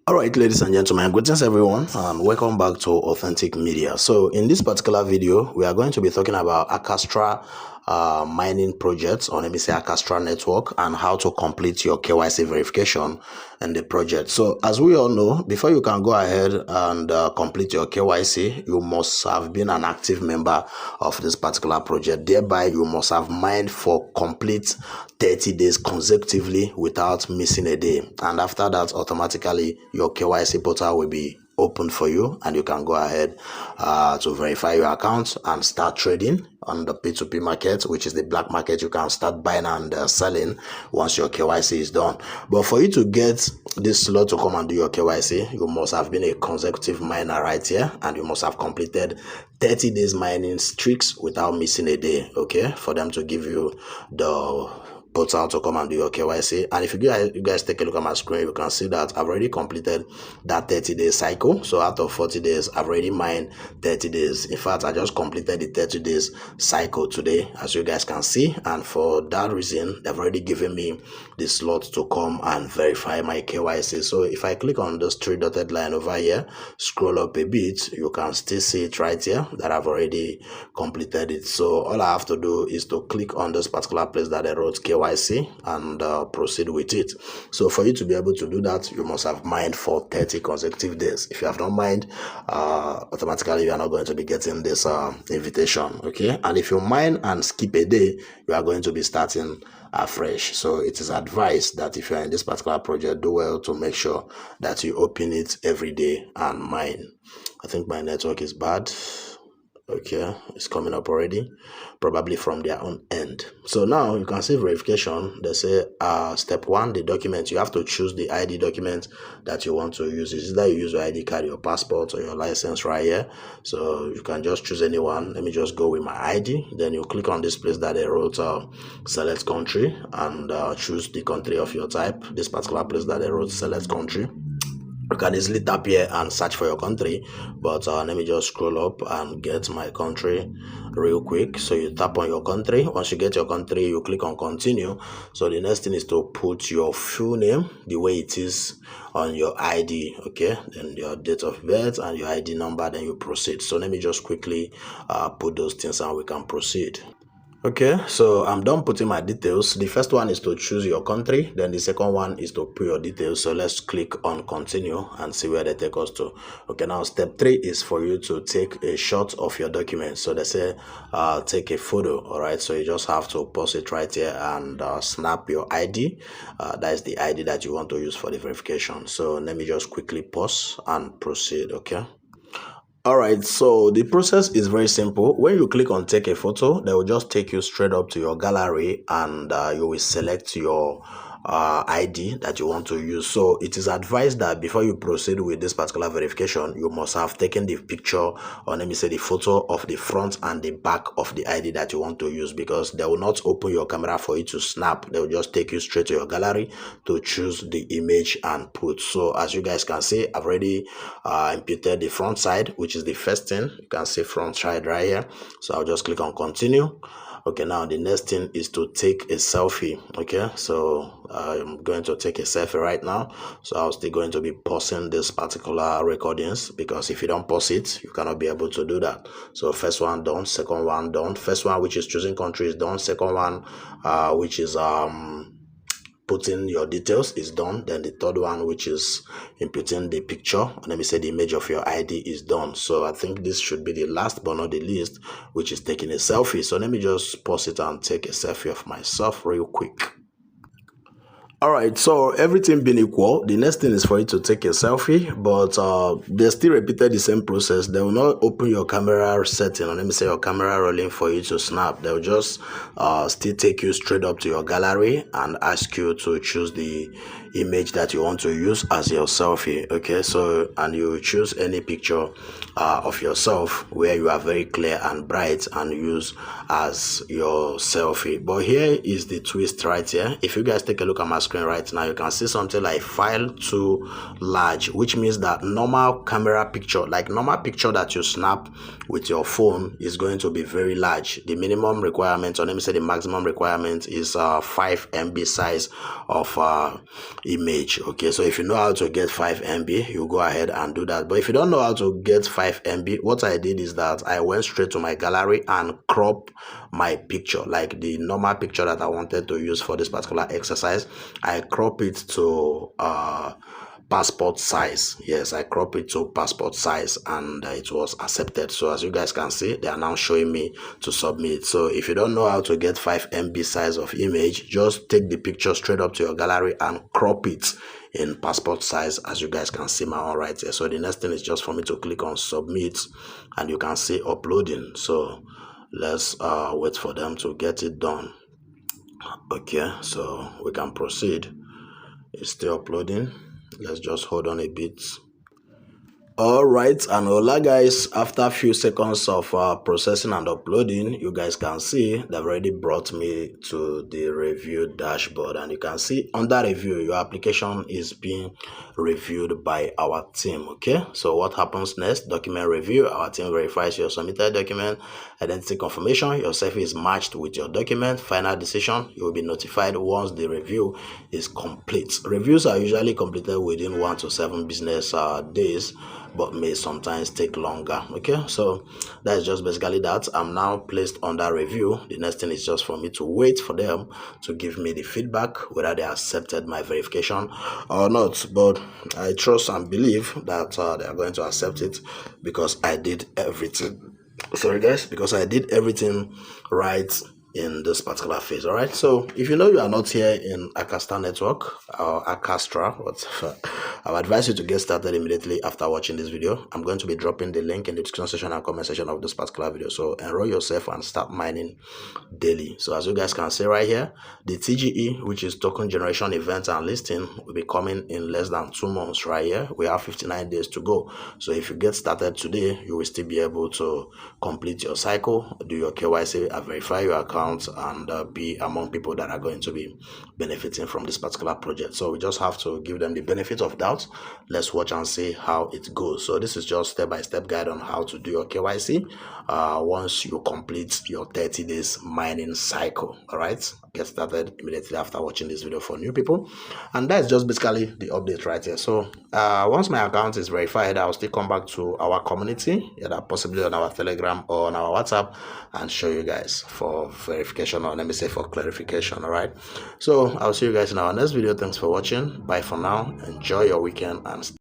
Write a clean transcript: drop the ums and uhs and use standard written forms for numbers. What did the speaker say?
All right, ladies and gentlemen, greetings everyone, and welcome back to Authentic Media. So, in this particular video, we are going to be talking about Arc Astra mining projects, or let me say Arc Astra network, and how to complete your KYC verification in the project. So, as we all know, before you can go ahead and complete your KYC, you must have been an active member of this particular project. Thereby, you must have mined for complete 30 days consecutively without missing a day, and after that, automatically your KYC portal will be open for you, and you can go ahead to verify your account and start trading on the P2P market, which is the black market. You can start buying and selling once your KYC is done. But for you to get this slot to come and do your KYC, you must have been a consecutive miner right here, and you must have completed 30 days mining streaks without missing a day, okay, for them to give you the portal to come and do your KYC. And if you guys take a look at my screen, you can see that I've already completed that 30-day cycle. So out of 40 days, I've already mined 30 days. In fact, I just completed the 30 days cycle today, as you guys can see. And for that reason, they've already given me the slot to come and verify my KYC. So if I click on this three dotted line over here, scroll up a bit, you can still see it right here that I've already completed it. So all I have to do is to click on this particular place that I wrote KYC and proceed with it. So for you to be able to do that, you must have mined for 30 consecutive days. If you have not mined, automatically you are not going to be getting this invitation, okay? And if you mine and skip a day, you are going to be starting afresh. So it is advised that if you are in this particular project, do well to make sure that you open it every day and mine. I think my network is bad. Okay, it's coming up already, probably from their own end. So now you can see verification. They say step one, the document. You have to choose the ID document that you want to use. It's either you use your ID card, your passport, or your license right here. So you can just choose any one. Let me just go with my ID. Then you click on this place that they wrote select country, and choose the country of your type. This particular place that they wrote select country. You can easily tap here and search for your country, but let me just scroll up and get my country real quick. So you tap on your country. Once you get your country, you click on continue. So the next thing is to put your full name the way it is on your ID, okay, then your date of birth and your ID number, then you proceed. So let me just quickly put those things and we can proceed. Okay, so I'm done putting my details. The first one is to choose your country, then the second one is to put your details. So let's click on continue and see where they take us to. Okay, now step 3 is for you to take a shot of your document. So they say take a photo. All right, so you just have to pause it right here and snap your ID. That is the ID that you want to use for the verification. So let me just quickly pause and proceed. Okay. All right, so the process is very simple. When you click on take a photo, they will just take you straight up to your gallery, and you will select your ID that you want to use. So it is advised that before you proceed with this particular verification, you must have taken the picture, or let me say the photo of the front and the back of the ID that you want to use, because they will not open your camera for you to snap. They will just take you straight to your gallery to choose the image and put. So as you guys can see, I've already imputed the front side, which is the first thing. You can see front side right here. So I'll just click on continue. Okay, now the next thing is to take a selfie. Okay, so I'm going to take a selfie right now. So I'm still going to be pausing this particular recordings, because if you don't pause it, you cannot be able to do that. So first one done, second one done. First one, which is choosing country, is done. Second one, which is putting your details, is done. Then the third one, which is inputting the picture, let me say the image of your ID, is done. So I think this should be the last but not the least, which is taking a selfie. So let me just pause it and take a selfie of myself real quick. All right, so everything being equal, the next thing is for you to take a selfie, but they still repeated the same process. They will not open your camera setting, or let me say your camera rolling, for you to snap. They will just still take you straight up to your gallery and ask you to choose the image that you want to use as your selfie. Okay, so and you choose any picture of yourself where you are very clear and bright and use as your selfie. But here is the twist right here. If you guys take a look at my screen right now, you can see something like file too large, which means that normal camera picture, like normal picture that you snap with your phone, is going to be very large. The minimum requirement, or let me say the maximum requirement, is 5 MB size of image. Okay, so if you know how to get 5 MB, you go ahead and do that. But if you don't know how to get 5 MB, what I did is that I went straight to my gallery and crop my picture, like the normal picture that I wanted to use for this particular exercise. I crop it to passport size. Yes, I crop it to passport size, and it was accepted. So as you guys can see, they are now showing me to submit. So if you don't know how to get 5 MB size of image, just take the picture straight up to your gallery and crop it in passport size, as you guys can see my own right here. So the next thing is just for me to click on submit, and you can see uploading. So let's wait for them to get it done. Okay, so we can proceed. It's still uploading. Let's just hold on a bit. All right, and hola guys, after a few seconds of processing and uploading, you guys can see they've already brought me to the review dashboard, and you can see under review your application is being reviewed by our team. Okay, so what happens next? Document review. Our team verifies your submitted document. Identity confirmation, your selfie is matched with your document. Final decision, you will be notified once the review is complete. Reviews are usually completed within 1 to 7 business days, but may sometimes take longer. Okay, so that's just basically that. I'm now placed under review. The next thing is just for me to wait for them to give me the feedback whether they accepted my verification or not. But I trust and believe that they are going to accept it, because I did everything. Sorry guys, because I did everything right in this particular phase. All right, so if you know you are not here in Arc Astra network or Arc Astra, I would advise you to get started immediately after watching this video. I'm going to be dropping the link in the description section and comment section of this particular video, so enroll yourself and start mining daily. So as you guys can see right here, the TGE, which is token generation event and listing, will be coming in less than 2 months. Right here we have 59 days to go. So if you get started today, you will still be able to complete your cycle, do your KYC, verify your account, and be among people that are going to be benefiting from this particular project. So we just have to give them the benefit of doubt. Let's watch and see how it goes. So this is just step-by-step guide on how to do your KYC once you complete your 30 days mining cycle. All right, get started immediately after watching this video for new people, and that's just basically the update right here. So once my account is verified, I'll still come back to our community, either possibly on our Telegram or on our WhatsApp, and show you guys for verification, or let me say for clarification. All right, so I'll see you guys in our next video. Thanks for watching. Bye for now. Enjoy your weekend and